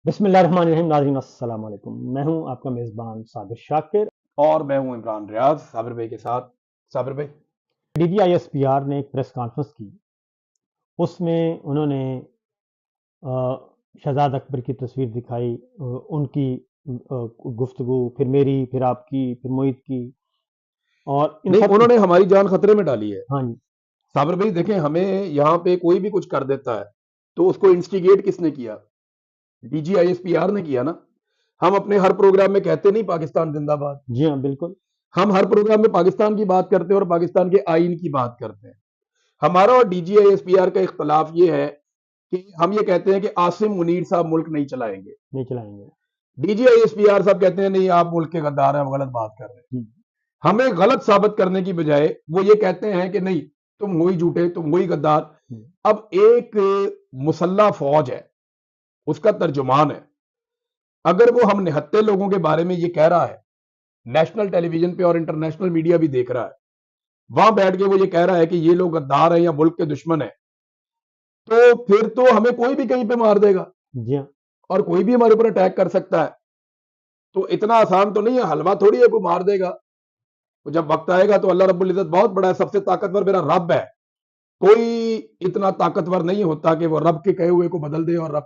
بسم اللہ الرحمن الرحیم. ناظرین السلام علیکم. میں ہوں آپ کا میزبان صابر شاکر. اور میں ہوں عمران ریاض صابر بھائی کے ساتھ. صابر بھائی، D G I S P R نے ایک پریس کانفرنس کی. اس میں انہوں نے شہزاد اکبر کی تصویر دکھائی، ان کی گفتگو، پھر میری، پھر آپ کی، پھر موہت کی، اور نہیں انہوں نے ہماری جان خطرے میں ڈالی ہے. ہاں جی. صابر بھائی دیکھیں، ہمیں یہاں پہ کوئی بھی کچھ کر دیتا ہے تو اس کو انسٹیگیٹ کس نے کیا؟ D G I S P R نے کیا نا. ہم اپنے ہر پروگرام میں کہتے نہیں پاکستان زندہ باد. جی ہاں بالکل. ہم ہر پروگرام میں پاکستان کی بات کرتے ہیں اور پاکستان کے آئین کی بات کرتے ہیں. ہمارا اور D G I S P R کا اختلاف یہ ہے کہ ہم یہ کہتے ہیں کہ عاصم منیر صاحب ملک نہیں چلائیں گے. D G I S P R صاحب کہتے ہیں نہیں، آپ ملک کے غدار ہیں، آپ غلط بات کر رہے ہیں. ہمیں غلط ثابت کرنے کی بجائے وہ یہ کہتے ہیں کہ نہیں، تم وہی جھوٹے، تم وہی غدار. اب ایک مسلح فوج ہے، اس کا ترجمان ہے، اگر وہ ہم نہتے لوگوں کے بارے میں یہ کہہ رہا ہے، نیشنل ٹیلی ویژن پہ اور انٹرنیشنل میڈیا بھی دیکھ رہا ہے، وہاں بیٹھ کے وہ یہ کہہ رہا ہے کہ یہ لوگ غدار ہیں یا ملک کے دشمن ہیں، تو پھر تو ہمیں کوئی بھی کہیں پہ مار دے گا. جی ہاں. اور کوئی بھی ہمارے اوپر اٹیک کر سکتا ہے. تو اتنا آسان تو نہیں ہے، حلوہ تھوڑی ہے کوئی مار دے گا. تو جب وقت آئے گا تو اللہ رب العزت بہت بڑا ہے، سب سے طاقتور میرا رب ہے. کوئی اتنا طاقتور نہیں ہوتا کہ وہ رب کے کہے ہوئے کو بدل دے، اور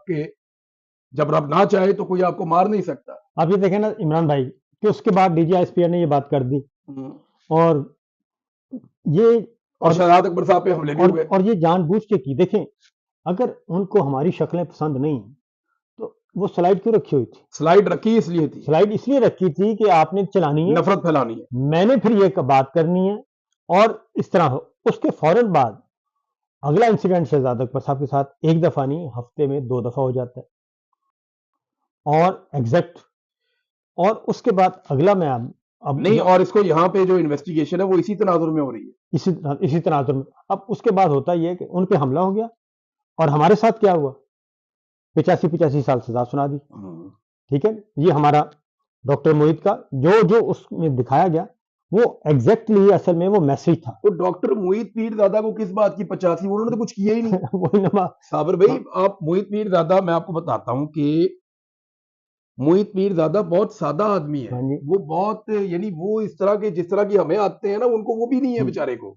جب رب نہ چاہے تو کوئی آپ کو مار نہیں سکتا. آپ یہ دیکھیں نا عمران بھائی کہ اس کے بعد D G I S P R نے یہ بات کر دی، اور یہ اور شہزاد اکبر صاحب پہ حملے بھی ہوئے. اور یہ جان بوجھ کے کی. دیکھیں، اگر ان کو ہماری شکلیں پسند نہیں تو وہ سلائیڈ کیوں رکھی ہوئی تھی؟ سلائیڈ رکھی اس لیے تھی، سلائیڈ اس لیے رکھی تھی کہ آپ نے چلانی ہے، نفرت پھیلانی ہے. میں نے پھر یہ بات کرنی ہے، اور اس طرح ہو. اس کے فوراً بعد اگلا انسیڈنٹ شہزاد اکبر صاحب کے ساتھ ایک دفعہ نہیں، ہفتے میں 2 دفعہ ہو جاتا ہے، اور ایگزیکٹ. اور اس کے بعد اگلا میں اب نہیں، اور اس کو یہاں پہ جو انویسٹیگیشن ہے وہ اسی تناظر میں ہو رہی ہے، اسی تناظر میں. اب اس کے بعد ہوتا یہ کہ ان پہ حملہ ہو گیا، اور ہمارے ساتھ کیا ہوا؟ 85 سال سزا سنا دی. ٹھیک ہے، یہ ہمارا ڈاکٹر موہت کا جو اس میں دکھایا گیا وہ ایگزیکٹلی اصل میں وہ میسج تھا. تو ڈاکٹر موہت پیر زادہ کو کس بات کی 85؟ انہوں نے تو کچھ کیا ہی نہیں. صابر بھائی، آپ موہت پیر زادہ، میں آپ کو بتاتا ہوں کہ موہت پیر زادہ بہت سادہ آدمی ہے. وہ بہت، یعنی وہ اس طرح کے جس طرح کی ہمیں آتے ہیں نا، ان کو وہ بھی نہیں ہے بیچارے کو.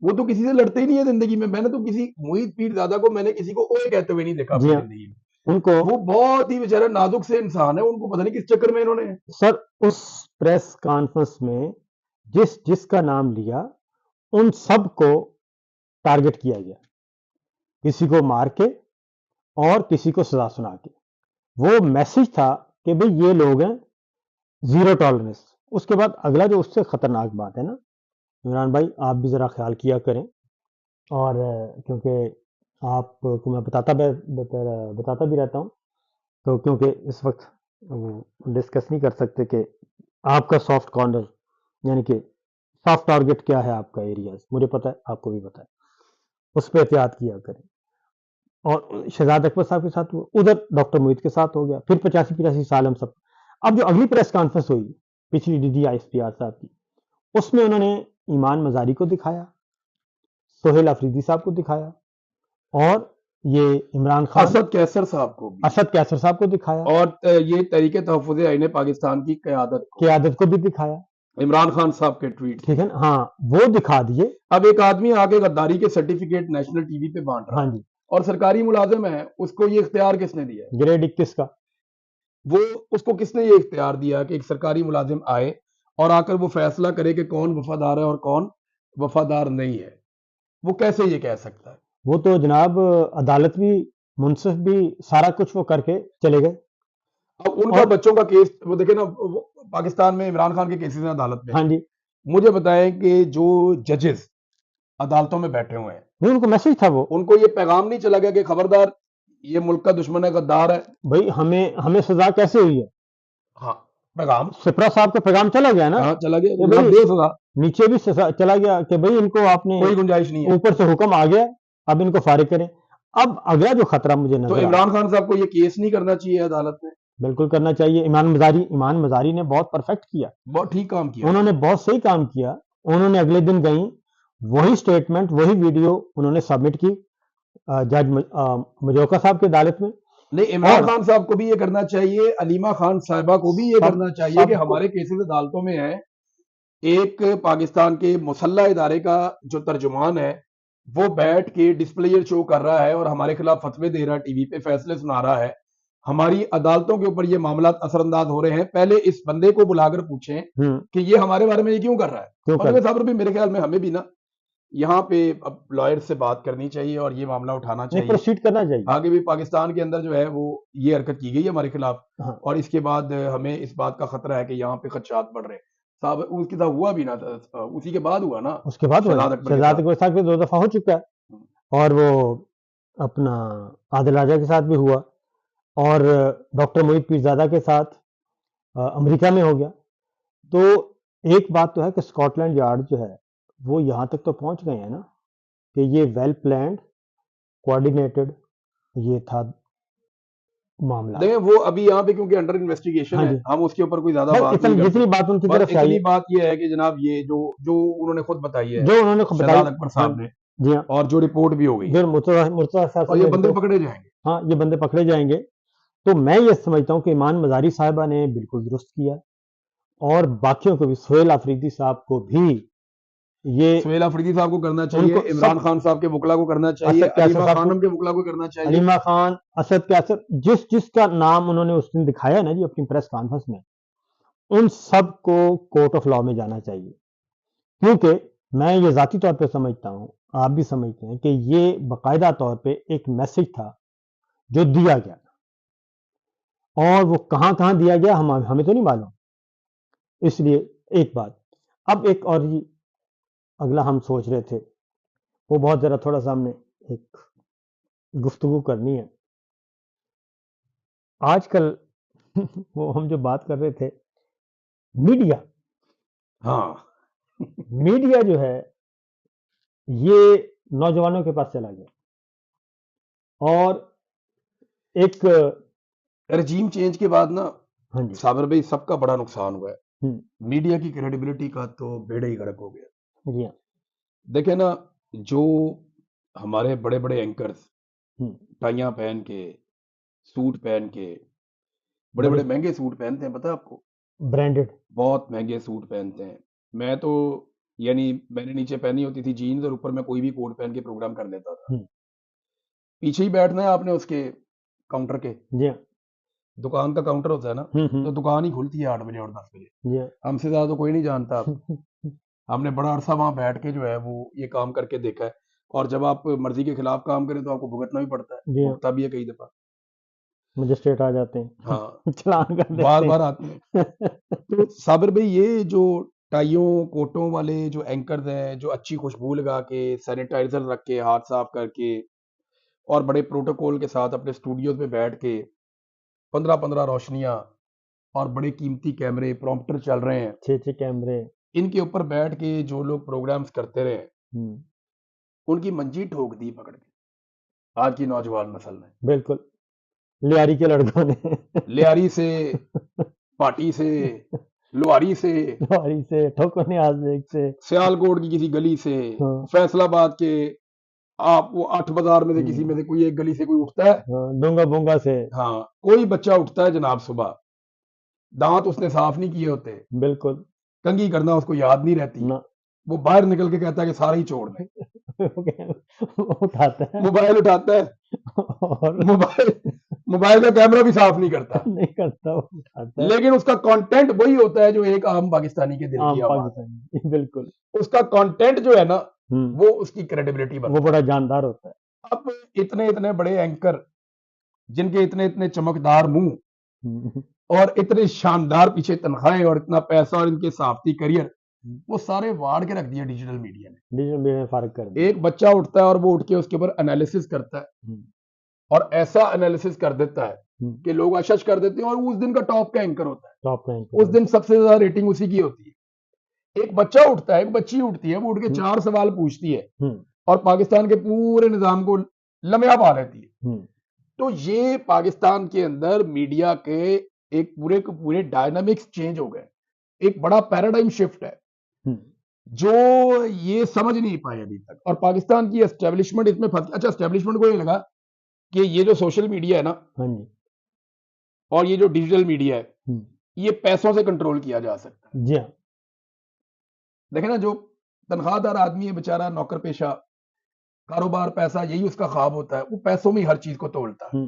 وہ تو کسی سے لڑتے ہی نہیں ہے زندگی میں. میں نے تو کسی موہت پیر زادہ کو میں نے کسی کو اوے کہتے ہوئے نہیں دیکھا اپنی زندگی میں. ان کو وہ بہت ہی بیچارہ نازک سے انسان ہے. ان کو پتہ نہیں کس چکر میں انہوں نے. سر، اس پریس کانفرنس میں جس کا نام لیا ان سب کو ٹارگٹ کیا گیا، کسی کو مار کے اور کسی کو سزا سنا کے. وہ میسج تھا کہ بھئی یہ لوگ ہیں زیرو ٹالرنس. اس کے بعد اگلا جو اس سے خطرناک بات ہے نا عمران بھائی، آپ بھی ذرا خیال کیا کریں، اور کیونکہ آپ کو میں بتاتا بھی رہتا ہوں، تو کیونکہ اس وقت ڈسکس نہیں کر سکتے کہ آپ کا سافٹ کارنر، یعنی کہ سافٹ ٹارگٹ کیا ہے آپ کا ایریاز، مجھے پتا ہے، آپ کو بھی پتا ہے. اس پہ احتیاط کیا کریں. اور شہزاد اکبر صاحب کے ساتھ ادھر ڈاکٹر موہت کے ساتھ ہو گیا، پھر 85 سال ہم سب. اب جو اگلی پریس کانفرنس ہوئی پچھلی D G I S P R صاحب کی، اس میں انہوں نے ایمان مزاری کو دکھایا، سہیل افریدی صاحب کو دکھایا، اور یہ عمران خان، اسد کیسر صاحب کو دکھایا، اور یہ تحریک تحفظ آئین پاکستان کی قیادت کو بھی دکھایا. عمران خان صاحب کے ٹویٹ، ٹھیک ہے نا، ہاں وہ دکھا دیے. اب ایک آدمی آگے غداری کے سرٹیفکیٹ نیشنل ٹی وی پہ بانٹ رہا ہے، اور سرکاری ملازم ہے. اس کو یہ اختیار کس نے دیا؟ گریڈ 21 کا. وہ اس کو کس نے یہ اختیار دیا کہ ایک سرکاری ملازم آئے اور آ کر وہ فیصلہ کرے کہ کون وفادار ہے اور کون وفادار نہیں ہے؟ وہ کیسے یہ کہہ سکتا ہے؟ وہ تو جناب عدالت بھی، منصف بھی، سارا کچھ وہ کر کے چلے گئے. اب ان کا بچوں کا کیس وہ دیکھیں نا، پاکستان میں عمران خان کے کیسز ہیں عدالت میں. ہاں جی. مجھے بتائیں کہ جو ججز عدالتوں میں بیٹھے ہوئے ہیں، ان کو میسج تھا، وہ ان کو یہ پیغام نہیں چلا گیا کہ خبردار یہ ملک کا دشمن ہے، غدار ہے؟ بھائی ہمیں سزا کیسے ہوئی ہے؟ ہاں، پیغام سپرا صاحب کا پیغام چلا گیا نا. ہاں چلا گیا، نیچے بھی چلا گیا کہ بھائی ان کو آپ نے کوئی گنجائش نہیں ہے، اوپر سے حکم آ گیا، اب ان کو فارغ کریں. اب اگلا جو خطرہ مجھے نظر، تو عمران خان صاحب کو یہ کیس نہیں کرنا چاہیے عدالت میں؟ بالکل کرنا چاہیے. ایمان مزاری نے بہت پرفیکٹ کیا، بہت ٹھیک کام کیا، انہوں نے بہت صحیح کام کیا. انہوں نے اگلے دن گئیں، وہی سٹیٹمنٹ، وہی ویڈیو انہوں نے سبمٹ کی جج مجوکا صاحب کی عدالت میں. نہیں، عمران خان صاحب کو بھی یہ کرنا چاہیے، علیمہ خان صاحبہ کو بھی یہ کرنا چاہیے کہ ہمارے کیسز عدالتوں میں ہیں، ایک پاکستان کے مسلح ادارے کا جو ترجمان ہے وہ بیٹھ کے ڈسپلے شو کر رہا ہے اور ہمارے خلاف فتوے دے رہا ہے، ٹی وی پہ فیصلے سنا رہا ہے، ہماری عدالتوں کے اوپر یہ معاملات اثر انداز ہو رہے ہیں. پہلے اس بندے کو بلا کر پوچھیں کہ یہ ہمارے بارے میں یہ کیوں کر رہا ہے. فتوے صاحب بھی میرے خیال میں ہمیں بھی نا یہاں پہ اب لائر سے بات کرنی چاہیے اور یہ معاملہ اٹھانا چاہیے، پروسیڈ کرنا چاہیے. آگے بھی پاکستان کے اندر جو ہے وہ یہ حرکت کی گئی ہمارے خلاف، اور اس کے بعد ہمیں اس بات کا خطرہ ہے کہ یہاں پہ خدشات بڑھ رہے ہیں. صاحب اس کے ساتھ ہوا بھی نا، اسی کے بعد ہوا نا، اس کے بعد شہزاد اکبر صاحب کے 2 دفعہ ہو چکا ہے، اور وہ اپنا عادل راجہ کے ساتھ بھی ہوا، اور ڈاکٹر محیط پیرزادہ کے ساتھ امریکہ میں ہو گیا. تو ایک بات تو ہے کہ اسکاٹ لینڈ یارڈ جو ہے وہ یہاں تک تو پہنچ گئے ہیں نا کہ یہ ویل پلانڈ کوآرڈینیٹڈ یہ تھا معاملہ. دیکھیں وہ ابھی یہاں پہ کیونکہ انڈر انویسٹیگیشن ہے، ہم اس کے اوپر کوئی زیادہ بات نہیں کرتے. جتنی بات ان کی طرف سے آئی، بات یہ ہے کہ جناب یہ جو انہوں نے خود بتائی ہے، جو انہوں نے شہزاد اکبر صاحب نے، جی ہاں، اور جو رپورٹ بھی ہو گئی، مرتضیٰ صاحب، اور یہ بندے پکڑے جائیں گے. ہاں یہ بندے پکڑے جائیں گے. تو میں یہ سمجھتا ہوں کہ ایمان مزاری صاحبہ نے بالکل درست کیا، اور باقیوں کو بھی، سہیل آفریدی صاحب کو بھی، یہ سہیل آفریدی صاحب کو کرنا چاہیے، عمران خان صاحب کے وکلا کو کرنا چاہیے، علیمہ خانم کے وکلا کو کرنا چاہیے، علیمہ خان، اسد کیسر، جس کا نام انہوں نے اس دن دکھایا نا جی اپنی پریس کانفرنس میں، ان سب کو کورٹ آف لا میں جانا چاہیے. کیونکہ میں یہ ذاتی طور پہ سمجھتا ہوں، آپ بھی سمجھتے ہیں، کہ یہ باقاعدہ طور پہ ایک میسج تھا جو دیا گیا، اور وہ کہاں کہاں دیا گیا ہمیں تو نہیں معلوم. اس لیے ایک بات، اب ایک اور ہی اگلا ہم سوچ رہے تھے، وہ بہت ذرا تھوڑا سا ہم نے ایک گفتگو کرنی ہے. آج کل وہ ہم جو بات کر رہے تھے، میڈیا، ہاں میڈیا جو ہے یہ نوجوانوں کے پاس چلا گیا، اور ایک رجیم چینج کے بعد نا صابر بھائی سب کا بڑا نقصان ہوا ہے. میڈیا کی کریڈیبلٹی کا تو بیڑا ہی غرق ہو گیا. جی ہاں، دیکھیں نا، جو ہمارے بڑے بڑے اینکرز ٹائیاں پہن کے، سوٹ پہن کے، بڑے بڑے مہنگے سوٹ پہنتے ہیں، پتہ ہے آپ کو، برانڈڈ، بہت مہنگے سوٹ پہنتے ہیں. میں تو یعنی میں نے نیچے پہنی ہوتی تھی جینز اور اوپر میں کوئی بھی کوٹ پہن کے پروگرام کر لیتا تھا. پیچھے ہی بیٹھنا ہے آپ نے اس کے کاؤنٹر کے، جی ہاں، دکان کا کاؤنٹر ہوتا ہے نا، تو دکان ہی کھلتی ہے 8 بجے اور 10 بجے. ہم سے زیادہ تو کوئی نہیں جانتا. ہم نے بڑا عرصہ وہاں بیٹھ کے جو ہے وہ یہ کام کر کے دیکھا ہے، اور جب آپ مرضی کے خلاف کام کریں تو آپ کو بھگتنا بھی پڑتا ہے، بھگتا بھی ہے کئی دفعہ، مجسٹریٹ آ جاتے ہیں، ہاں چلان کر دیتے بار بار آتے ہیں. تو صابر بھائی یہ جو ٹائیوں کوٹوں والے جو اینکرز ہیں، جو اچھی خوشبو لگا کے، سینیٹائزر رکھ کے، ہاتھ صاف کر کے، اور بڑے پروٹوکول کے ساتھ اپنے اسٹوڈیوز میں بیٹھ کے 15 روشنیاں اور بڑے قیمتی کیمرے، پرومپٹر چل رہے ہیں، 6 کیمرے، ان کے اوپر بیٹھ کے جو لوگ پروگرامز کرتے رہے، ان کی منجی ٹھوک دی پکڑ کے آج کی نوجوان نسل نے. بالکل، لیاری کے لڑکوں نے، لیاری سے، پاٹی سے، لوہاری سے، ٹھوکر نیاز بیگ سے، سیالکوٹ کی کسی گلی سے، فیصل آباد کے آپ وہ 8 بازار میں سے کسی میں سے کوئی ایک گلی سے کوئی اٹھتا ہے، ڈونگا بونگا سے، ہاں کوئی بچہ اٹھتا ہے جناب، صبح دانت اس نے صاف نہیں کیے ہوتے، بالکل، کنگھی کرنا اس کو یاد نہیں رہتی، وہ باہر نکل کے کہتا ہے کہ سارے ہی چھوڑ دیں، اٹھاتا ہے موبائل اٹھاتا ہے، اور موبائل کا کیمرہ بھی صاف نہیں کرتا، لیکن اس کا کانٹینٹ وہی ہوتا ہے جو ایک عام پاکستانی کے دل کی آواز ہے. بالکل، اس کا کانٹینٹ جو ہے نا وہ اس کی کریڈیبلٹی بنتا ہے، وہ بڑا جاندار ہوتا ہے. اب اتنے بڑے اینکر جن کے اتنے چمکدار منہ اور اتنے شاندار پیچھے تنخواہیں اور اتنا پیسہ اور ان کے صحافتی کریئر، وہ سارے واڑ کے رکھ دیا ڈیجیٹل میڈیا نے. فارغ کر دیا. ایک بچہ اٹھتا ہے اور وہ اٹھ کے اس کے اوپر انالیسس کرتا ہے، اور ایسا انالیسس کر دیتا ہے کہ لوگ اشش کر دیتے ہیں، اور اس دن کا ٹاپ کا اینکر ہوتا ہے، اس دن سب سے زیادہ ریٹنگ اسی کی ہوتی ہے. ایک بچہ اٹھتا ہے، ایک بچی اٹھتی ہے، وہ اٹھ کے 4 سوال پوچھتی ہے اور پاکستان کے پورے نظام کو لمحہ پا لیتی ہے. تو یہ پاکستان کے اندر میڈیا کے ایک پورے ڈائنامکس چینج ہو گئے، ایک بڑا پیراڈائم شفٹ ہے جو یہ سمجھ نہیں پائے ابھی تک، اور پاکستان کی اسٹیبلشمنٹ اس میں پھنس. اچھا، اسٹیبلشمنٹ کو یہ لگا کہ یہ جو سوشل میڈیا ہے نا اور یہ جو ڈیجیٹل میڈیا ہے یہ پیسوں سے کنٹرول کیا جا سکتا ہے. جی ہاں. دیکھیں نا جو تنخواہ دار آدمی ہے بیچارہ نوکر پیشہ, کاروبار پیسہ یہی اس کا خواب ہوتا ہے, وہ پیسوں میں ہی ہر چیز کو تولتا ہے.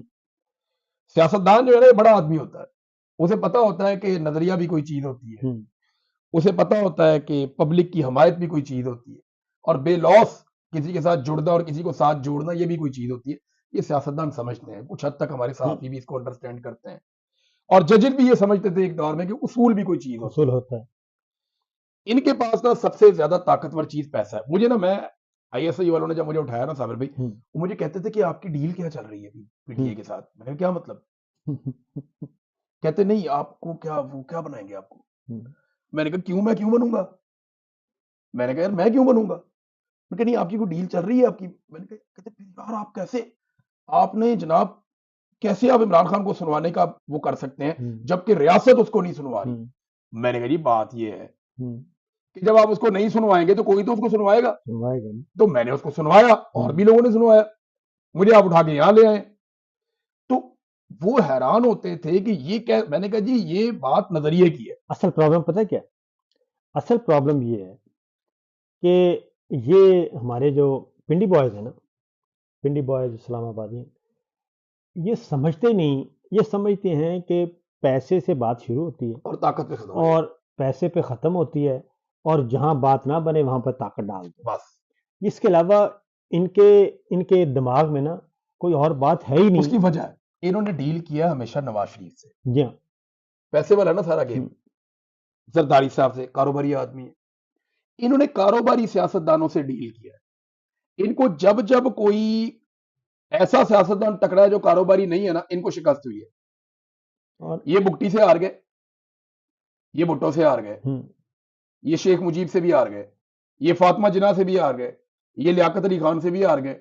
سیاستدان جو ہے نا بڑا آدمی ہوتا ہے, اسے پتا ہوتا ہے کہ نظریہ بھی کوئی چیز ہوتی ہے, اسے پتا ہوتا ہے کہ پبلک کی حمایت بھی کوئی چیز ہوتی ہے, اور بے لوس کسی کے ساتھ جڑنا اور کسی کو ساتھ جوڑنا یہ بھی کوئی چیز ہوتی ہے. یہ سیاستدان سمجھتے ہیں, کچھ حد تک ہمارے صحافی بھی اس کو انڈرسٹینڈ کرتے ہیں, اور ججز بھی یہ سمجھتے تھے ایک دور میں کہ اصول بھی کوئی چیز ہوتا ہے. ان کے پاس نا سب سے زیادہ طاقتور چیز پیسہ ہے. مجھے نا, میں آئی ایس آئی والوں نے جب مجھے اٹھایا نا صابر بھائی, وہ مجھے کہتے تھے کہ آپ کی ڈیل کیا چل رہی ہے پی ٹی اے کے ساتھ. میں نے کیا مطلب؟ کہتے نہیں آپ کو کیا, وہ کیا بنائیں گے آپ کو. میں نے کہا کیوں, میں کیوں بنوں گا؟ میں نے کہا یار میں کیوں بنوں گا؟ میں کہا نہیں آپ کی کوئی ڈیل چل رہی ہے آپ کی. میں نے کہا کہتے یار آپ کیسے, آپ نے جناب کیسے آپ عمران خان کو سنوانے کا وہ کر سکتے ہیں جبکہ ریاست اس کو نہیں سنوا رہی. میں نے کہا جی بات یہ ہے کہ جب آپ اس کو نہیں سنوائیں گے تو کوئی تو اس کو سنوائے گا. تو میں نے اس کو سنوایا, اور بھی لوگوں نے سنوایا, مجھے آپ اٹھا کے یہاں لے آئے. تو وہ حیران ہوتے تھے کہ یہ کیا. میں نے کہا جی یہ بات نظریے کی ہے. اصل پرابلم پتہ کیا, اصل پرابلم یہ ہے کہ یہ ہمارے جو پنڈی بوائز ہیں نا, پنڈی بوائز اسلام آبادی, یہ سمجھتے نہیں, یہ سمجھتے ہیں کہ پیسے سے بات شروع ہوتی ہے اور طاقت پہ ختم, اور پیسے پہ ختم ہوتی ہے, اور جہاں بات نہ بنے وہاں پر طاقت ڈال دو بس. اس کے علاوہ ان کے دماغ میں نا کوئی اور بات ہے ہی نہیں. اس کی وجہ ہے انہوں نے ڈیل کیا ہمیشہ نواز شریف سے. جی ہاں, پیسے والا نا سارا گیم, زرداری صاحب سے, کاروباری آدمی ہے. انہوں نے کاروباری سیاستدانوں سے ڈیل کیا ہے. ان کو جب جب کوئی ایسا سیاستدان ٹکرا ہے جو کاروباری نہیں ہے نا, ان کو شکست ہوئی ہے. اور یہ بگٹی سے ہار گئے, یہ بھٹو سے ہار گئے, یہ شیخ مجیب سے بھی ہار گئے, یہ فاطمہ جناح سے بھی ہار گئے, یہ لیاقت علی خان سے بھی ہار گئے,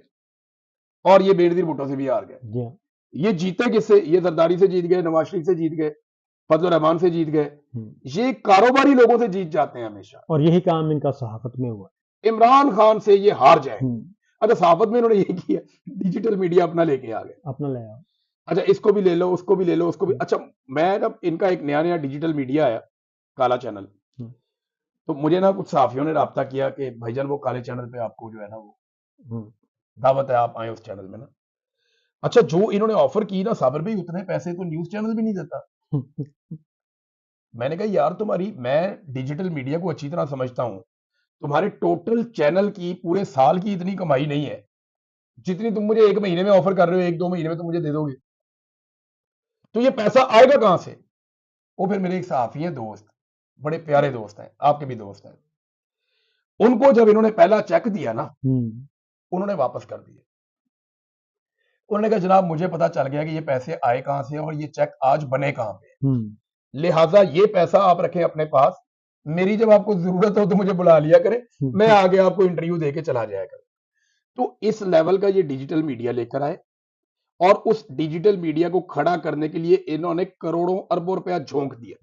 اور یہ بینظیر بھٹو سے بھی ہار گئے. یہ جیتے کس سے؟ یہ زرداری سے جیت گئے, نواز شریف سے جیت گئے, فضل الرحمان سے جیت گئے. یہ کاروباری لوگوں سے جیت جاتے ہیں ہمیشہ, اور یہی کام ان کا صحافت میں ہوا. عمران خان سے یہ ہار جائیں. اچھا صحافت میں انہوں نے یہ کیا, ڈیجیٹل میڈیا اپنا لے کے آ گئے, اپنا لے آؤ, اچھا اس کو بھی لے لو, اس کو بھی لے لو, اس کو بھی. اچھا میں جب ان کا ایک نیا ڈیجیٹل میڈیا آیا, کالا چینل, تو مجھے نا کچھ صحافیوں نے رابطہ کیا کہ بھائی جان وہ کالے چینل پہ آپ کو جو ہے نا وہ دعوت ہے, آپ آئیں اس چینل میں نا. اچھا جو انہوں نے آفر کی نا صابر بھائی, اتنے پیسے تو نیوز چینل بھی نہیں دیتا. میں نے کہا یار تمہاری, میں ڈیجیٹل میڈیا کو اچھی طرح سمجھتا ہوں, تمہارے ٹوٹل چینل کی پورے سال کی اتنی کمائی نہیں ہے جتنی تم مجھے ایک مہینے میں آفر کر رہے ہو, ایک دو مہینے میں تم مجھے دے دو گے. تو یہ پیسہ آئے گا کہاں سے؟ وہ پھر میرے ایک صحافی ہیں دوست, بڑے پیارے دوست ہیں, آپ کے بھی دوست ہیں, ان کو جب انہوں نے پہلا چیک دیا نا, انہوں نے واپس کر دیا. انہوں نے کہا جناب مجھے پتا چل گیا کہ یہ پیسے آئے کہاں سے اور یہ چیک آج بنے کہاں پہ, لہٰذا یہ پیسہ آپ رکھیں اپنے پاس, میری جب آپ کو ضرورت ہو تو مجھے بلا لیا کریں, میں آگے آپ کو انٹرویو دے کے چلا جایا کروں. تو اس لیول کا یہ ڈیجیٹل میڈیا لے کر آئے, اور اس ڈیجیٹل میڈیا کو کھڑا کرنے کے لیے انہوں نے کروڑوں اربوں روپیہ جھونک دیا.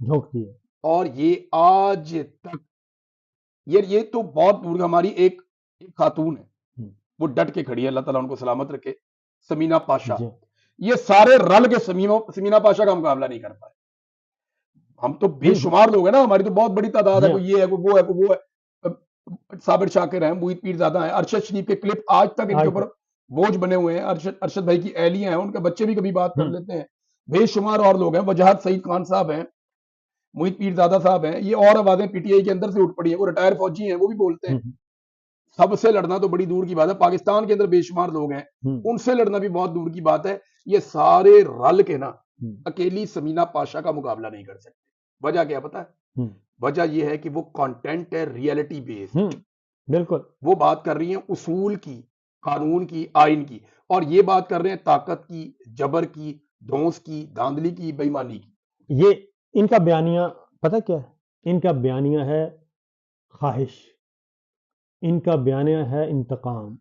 اور یہ آج تک یہ تو بہت دور, ہماری ایک خاتون ہے وہ ڈٹ کے کھڑی ہے, اللہ تعالیٰ ان کو سلامت رکھے, سمینہ پاشا. یہ سارے رل کے سمینہ پاشا کا مقابلہ نہیں کر پائے. ہم تو بے شمار لوگ ہیں نا, ہماری تو بہت بڑی تعداد ہے, کوئی یہ ہے, کوئی وہ ہے, کوئی وہ ہے, صابر شاکر ہیں, محیط پیرزادہ ہیں, ارشد شریف کے کلپ آج تک ان کے اوپر بوجھ بنے ہوئے ہیں, ارشد بھائی کی اہلیاں ہیں, ان کے بچے بھی کبھی بات کر لیتے ہیں, بے شمار اور لوگ ہیں, وجاہت سعید خان صاحب ہیں, محیط پیرزادہ صاحب ہیں, یہ اور آوازیں پی ٹی آئی کے اندر سے اٹھ پڑی ہیں, وہ ریٹائر فوجی ہیں, وہ بھی بولتے ہیں. سب سے لڑنا تو بڑی دور کی بات ہے, پاکستان کے اندر بے شمار لوگ ہیں, ان سے لڑنا بھی بہت دور کی بات ہے. یہ سارے رل کے نا اکیلی سمینہ پاشا کا مقابلہ نہیں کر سکتے. وجہ کیا پتا ہے؟ وجہ یہ ہے کہ وہ کانٹینٹ ہے ریئلٹی بیسڈ. بالکل وہ بات کر رہی ہیں اصول کی, قانون کی, آئین کی, اور یہ بات کر رہے ہیں طاقت کی, جبر کی, دھونس کی, دھاندلی کی, بے ایمانی کی. یہ ان کا بیانیہ پتہ کیا ہے؟ ان کا بیانیہ ہے خواہش, ان کا بیانیہ ہے انتقام,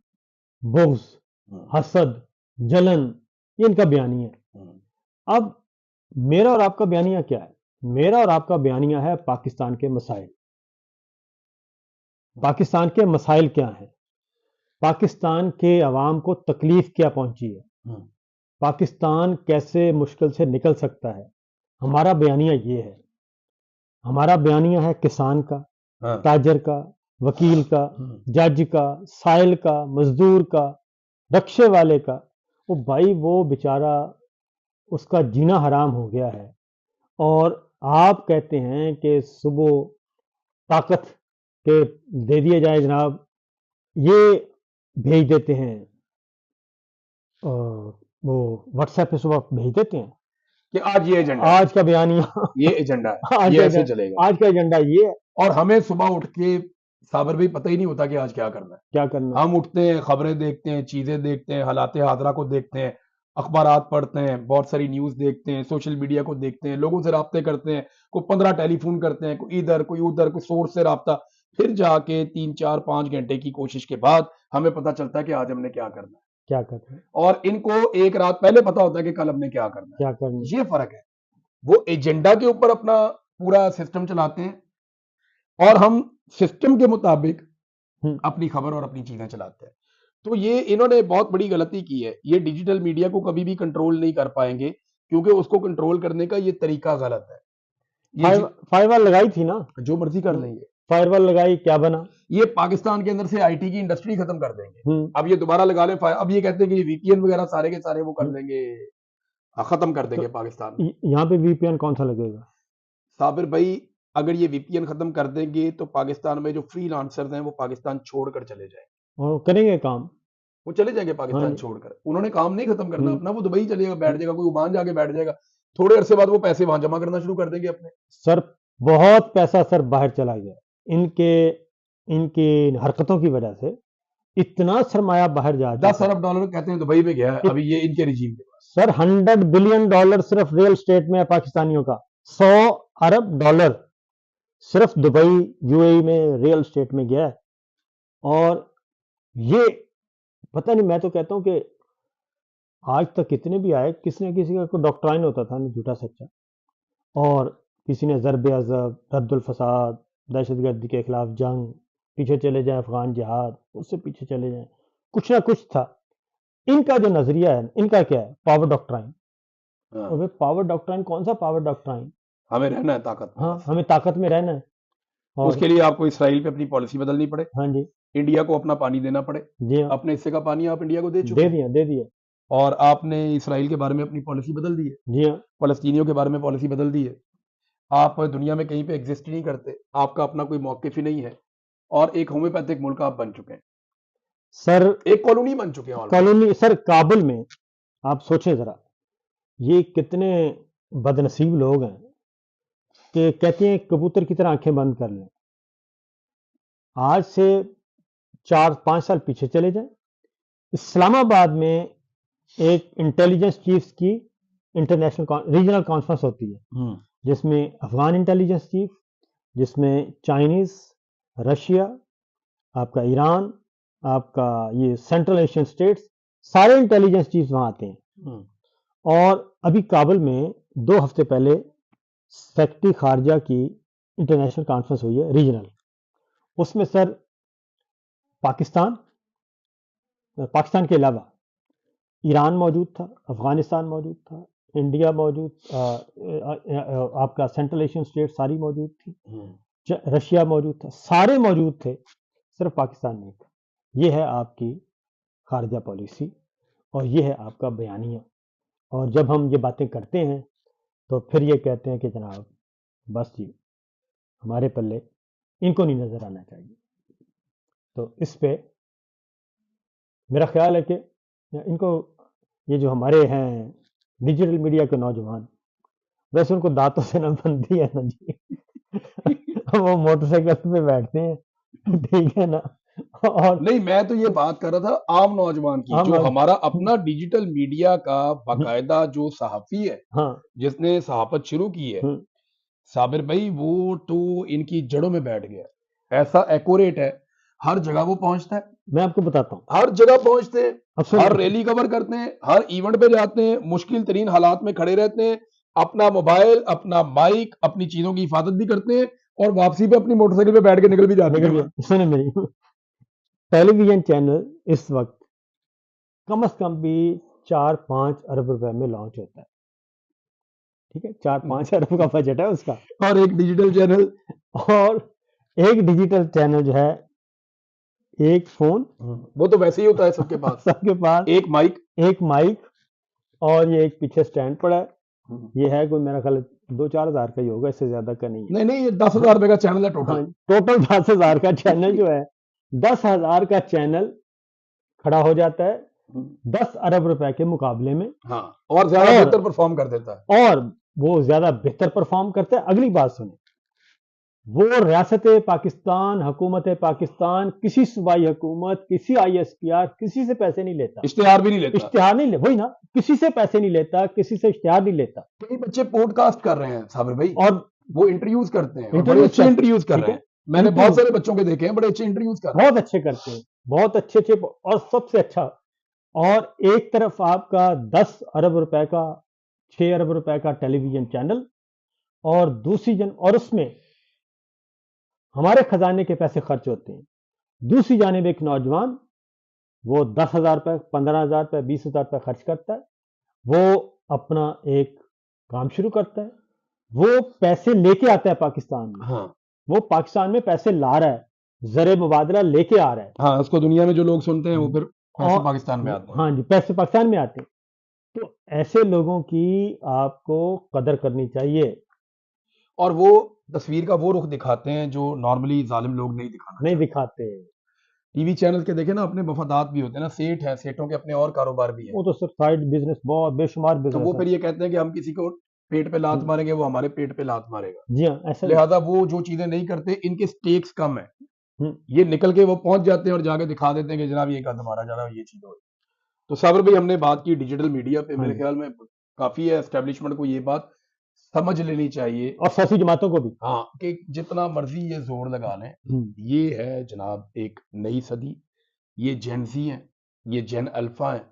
بغض, حسد, جلن, یہ ان کا بیانیہ ہے. اب میرا اور آپ کا بیانیہ کیا ہے؟ میرا اور آپ کا بیانیہ ہے پاکستان کے مسائل. پاکستان کے مسائل کیا ہیں؟ پاکستان کے عوام کو تکلیف کیا پہنچی ہے, پاکستان کیسے مشکل سے نکل سکتا ہے, ہمارا بیانیہ یہ ہے، ہمارا بیانیہ ہے کسان کا، تاجر کا، وکیل کا، جج کا، سائل کا، مزدور کا، رکشے والے کا۔ وہ بھائی وہ بیچارہ اس کا جینا حرام ہو گیا ہے، اور آپ کہتے ہیں کہ صبح طاقت کے دے دیے جائے جناب، یہ بھیج دیتے ہیں، وہ واٹس ایپ پہ صبح بھیج دیتے ہیں کہ آج یہ ایجنڈا ہے، آج کا بیانیہ، یہ ایجنڈا ہے، آج یہ کا ایسے چلے گا، آج کا ایجنڈا یہ ہے، اور ہمیں صبح اٹھ کے صابر بھائی پتہ ہی نہیں ہوتا کہ آج کیا کرنا ہے۔ کیا کرنا ہے۔ ہم اٹھتے ہیں، خبریں دیکھتے ہیں، چیزیں دیکھتے ہیں، حالات حاضرہ کو دیکھتے ہیں، اخبارات پڑھتے ہیں، بہت ساری نیوز دیکھتے ہیں، سوشل میڈیا کو دیکھتے ہیں، لوگوں سے رابطے کرتے ہیں، کوئی 15 ٹیلی فون کرتے ہیں، کوئی ادھر کوئی ادھر، کوئی سورس سے رابطہ، پھر جا کے 3 4 5 گھنٹے کی کوشش کے بعد ہمیں پتہ چلتا ہے کہ آج ہم نے کیا کرنا ہے، کیا کرنا ہے، اور ان کو ایک رات پہلے پتہ ہوتا ہے کہ کل ہم نے کیا کرنا کیا کرنا ہے۔ یہ فرق ہے، وہ ایجنڈا کے اوپر اپنا پورا سسٹم چلاتے ہیں، اور ہم سسٹم کے مطابق ہے۔ اپنی خبر اور اپنی چیزیں چلاتے ہیں۔ تو یہ انہوں نے بہت بڑی غلطی کی ہے، یہ ڈیجیٹل میڈیا کو کبھی بھی کنٹرول نہیں کر پائیں گے، کیونکہ اس کو کنٹرول کرنے کا یہ طریقہ غلط ہے۔ یہ فائر وال لگائی تھی نا، جو مرضی کر لیں گے، فائر وال لگائی، کیا بنا؟ یہ پاکستان کے اندر سے آئی ٹی کی انڈسٹری ختم کر دیں گے۔ اب یہ دوبارہ لگا لیں، اب یہ کہتے ہیں کہ یہ وی پی این وغیرہ سارے کے سارے وہ کر دیں گے، ختم کر دیں گے پاکستان میں۔ یہاں پہ وی پی این کون سا لگے گا؟ صابر بھائی اگر یہ وی پی این ختم کر دیں گے تو پاکستان میں جو فری لانسرز ہیں وہ پاکستان چھوڑ کر چلے جائیں گے، اور کریں گے کام، وہ چلے جائیں گے پاکستان چھوڑ کر۔ انہوں نے کام نہیں ختم کرنا اپنا، وہ دبئی چلے گا، بیٹھ جائے گا، کوئی عمان جا کے بیٹھ جائے گا، تھوڑے عرصے بعد وہ پیسے وہاں جمع کرنا شروع کر دیں گے اپنے۔ سر بہت پیسہ سر باہر چلا گیا، ان کی حرکتوں کی وجہ سے اتنا سرمایہ باہر جا چکا 10 ارب ڈالر کہتے ہیں دبئی میں گیا ہے ابھی یہ ان کے رجیم کے پاس۔ سر 100 بلین ڈالر صرف ریل اسٹیٹ میں ہے پاکستانیوں کا، 100 ارب ڈالر صرف دبئی یو اے میں ریل اسٹیٹ میں گیا ہے۔ اور یہ پتہ نہیں، میں تو کہتا ہوں کہ آج تک کتنے بھی آئے، کسی نہ کسی کا کوئی ڈاکٹرائن ہوتا تھا، جھوٹا سچا، اور کسی نے ضرب عضب، رد الفساد، دہشت گردی کے خلاف جنگ، پیچھے چلے جائیں افغان جہاد، اس سے پیچھے چلے جائیں، کچھ نہ کچھ تھا۔ ان کا جو نظریہ ہے، ان کا کیا ہے؟ Power doctrine. اور پاور ڈاکٹرائن کون سا پاور ڈاکٹرائن؟ ہمیں رہنا ہے طاقت میں، ہاں، ہمیں طاقت میں رہنا ہے، اس کے لیے آپ کو اسرائیل پہ اپنی پالیسی بدلنی پڑے، ہاں جی، انڈیا کو اپنا پانی دینا پڑے، جی ہاں، اپنے حصے کا پانی آپ انڈیا کو دے چکے ہیں، دے دیا، اور آپ نے اسرائیل کے بارے میں اپنی پالیسی بدل دی ہے، جی ہاں، فلسطینیوں کے بارے میں پالیسی بدل دی ہے، آپ دنیا میں کہیں پہ ایگزسٹ ہی نہیں کرتے، آپ کا اپنا کوئی موقف ہی نہیں ہے، اور ایک ہومیوپیتھک ملک آپ بن چکے ہیں، سر ایک کالونی بن چکے ہیں کالونی۔ سر کابل میں آپ سوچیں ذرا، یہ کتنے بد نصیب لوگ ہیں کہ کہتے ہیں کبوتر کی طرح آنکھیں بند کر لیں۔ آج سے 4-5 سال پیچھے چلے جائیں، اسلام آباد میں ایک انٹیلیجنس چیفز کی انٹرنیشنل ریجنل کانفرنس ہوتی ہے، جس میں افغان انٹیلیجنس چیف، جس میں چائنیز، رشیا، آپ کا ایران، آپ کا یہ سینٹرل ایشین اسٹیٹس، سارے انٹیلیجنس چیفز وہاں آتے ہیں۔ اور ابھی کابل میں 2 ہفتے پہلے سیکرٹری خارجہ کی انٹرنیشنل کانفرنس ہوئی ہے ریجنل، اس میں سر پاکستان کے علاوہ ایران موجود تھا، افغانستان موجود تھا، انڈیا موجود، آپ کا سینٹرل ایشین اسٹیٹ ساری موجود تھی، رشیا موجود تھا، سارے موجود تھے، صرف پاکستان نہیں تھا۔ یہ ہے آپ کی خارجہ پالیسی، اور یہ ہے آپ کا بیانیہ۔ اور جب ہم یہ باتیں کرتے ہیں تو پھر یہ کہتے ہیں کہ جناب بس جی ہمارے پلے ان کو نہیں نظر آنا چاہیے۔ تو اس پہ میرا خیال ہے کہ ان کو، یہ جو ہمارے ہیں ڈیجیٹل میڈیا کے نوجوان، ویسے ان کو دانتوں سے نہ بنتی ہے نا جی، وہ موٹر سائیکل پہ بیٹھتے ہیں، ٹھیک ہے نا۔ اور نہیں، میں تو یہ بات کر رہا تھا عام نوجوان کی، جو ہمارا اپنا ڈیجیٹل میڈیا کا باقاعدہ جو صحافی ہے، جس نے صحافت شروع کی ہے، صابر بھائی وہ تو ان کی جڑوں میں بیٹھ گیا، ایسا ایکوریٹ ہے، ہر جگہ وہ پہنچتا ہے، میں آپ کو بتاتا ہوں، ہر جگہ پہنچتے ہیں، ہر ریلی کور کرتے ہیں، ہر ایونٹ پہ جاتے ہیں، مشکل ترین حالات میں کھڑے رہتے ہیں، اپنا موبائل، اپنا مائک، اپنی چیزوں کی حفاظت بھی کرتے ہیں، اور واپسی پہ اپنی موٹر سائیکل پہ بیٹھ کے نکل بھی جاتے ہیں۔ سنیں میری، ٹیلی ویژن چینل اس وقت کم از کم بھی 4-5 ارب روپے میں لانچ ہوتا ہے، ٹھیک ہے، 4-5 ارب کا بجٹ ہے اس کا. اور ایک ڈیجیٹل چینل، اور ایک ڈیجیٹل چینل جو ہے، ایک فون، وہ تو ویسے ہی ہوتا ہے سب کے پاس، سب کے پاس ایک مائک، اور یہ ایک پیچھے سٹینڈ پڑا ہے. یہ ہے کوئی میرا خیال 2-4 ہزار کا ہی ہوگا، اس سے زیادہ کا نہیں ہے. نہیں یہ 10,000 روپے کا چینل ہے ٹوٹل. ٹوٹل 10,000 کا چینل جو ہے، 10,000 کا چینل کھڑا ہو جاتا ہے 10 ارب روپے کے مقابلے میں. ہاں، اور زیادہ بہتر پرفارم کر دیتا ہے. اور وہ زیادہ بہتر پرفارم کرتا ہے. اگلی بات سنیں، وہ ریاست پاکستان، حکومت پاکستان، کسی صوبائی حکومت، کسی ISPR، کسی سے پیسے نہیں لیتا، اشتہار بھی نہیں لیتا. اشتہار نہیں وہی نا، کسی سے پیسے نہیں لیتا، کسی سے اشتہار نہیں لیتا. کئی بچے پوڈ کاسٹ کر رہے ہیں صابر بھائی، اور وہ انٹرویوز کرتے ہیں، بڑے اچھے انٹرویوز کر رہے ہیں. میں نے بہت سارے بچوں کے دیکھے ہیں، بڑے اچھے انٹرویوز کر رہے ہیں، بہت اچھے کرتے ہیں، بہت اچھے. اور سب سے اچھا، اور ایک طرف آپ کا 10 ارب روپے کا، 6 ارب روپے کا ٹیلی ویژن چینل، اور دوسری اور اس میں ہمارے خزانے کے پیسے خرچ ہوتے ہیں. دوسری جانب ایک نوجوان، وہ 10,000 روپے، 15,000 روپے، 20,000 روپے خرچ کرتا ہے، وہ اپنا ایک کام شروع کرتا ہے، وہ پیسے لے کے آتا ہے پاکستان میں. ہاں وہ پاکستان میں پیسے لا رہا ہے، زر مبادلہ لے کے آ رہا ہے. ہاں، اس کو دنیا میں جو لوگ سنتے ہیں وہ پھر پیسے پاکستان میں آتے ہیں. ہاں جی، پیسے پاکستان میں آتے ہیں. تو ایسے لوگوں کی آپ کو قدر کرنی چاہیے. اور وہ تصویر کا وہ رخ دکھاتے ہیں جو نارملی ظالم لوگ نہیں دکھاتے. ٹی وی چینل کے دیکھیں نا، اپنے مفادات بھی ہوتے ہیں نا، سیٹ ہیں، سیٹوں کے اپنے اور کاروبار بھی ہیں. وہ تو صرف سائڈ بزنس، بہت بے شمار تو بزنس وہ پھر یہ کہتے ہیں کہ ہم کسی کو پیٹ پہ لات ماریں گے، وہ ہمارے پیٹ پہ لات مارے گا. جی ہاں، ایسا لہذا وہ جو چیزیں نہیں کرتے، ان کے سٹیکس کم ہیں، یہ نکل کے وہ پہنچ جاتے ہیں اور جا کے دکھا دیتے ہیں کہ جناب یہ قدم مارا جا رہا ہے، یہ چیز ہو رہی. تو صابر بھائی، ہم نے بات کی ڈیجیٹل میڈیا پہ، میرے خیال میں کافی ہے. اسٹیبلشمنٹ کو یہ بات سمجھ لینی چاہیے، اور سیاسی جماعتوں کو بھی، ہاں، کہ جتنا مرضی یہ زور لگا لیں، یہ ہے جناب ایک نئی صدی. یہ جین زی ہیں، یہ جین الفا ہیں،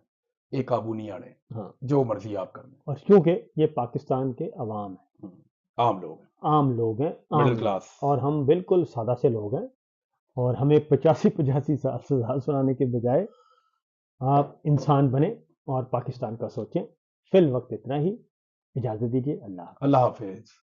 یہ قابو نہیں آنے. جو مرضی آپ کر لیں. اور کیونکہ یہ پاکستان کے عوام ہیں، عام لوگ ہیں، مڈل کلاس، اور ہم بالکل سادہ سے لوگ ہیں. اور ہمیں 85 سال سزا سنانے کے بجائے آپ انسان بنیں اور پاکستان کا سوچیں. فی الوقت اتنا ہی. اجازت دیجیے. اللہ اللہ حافظ.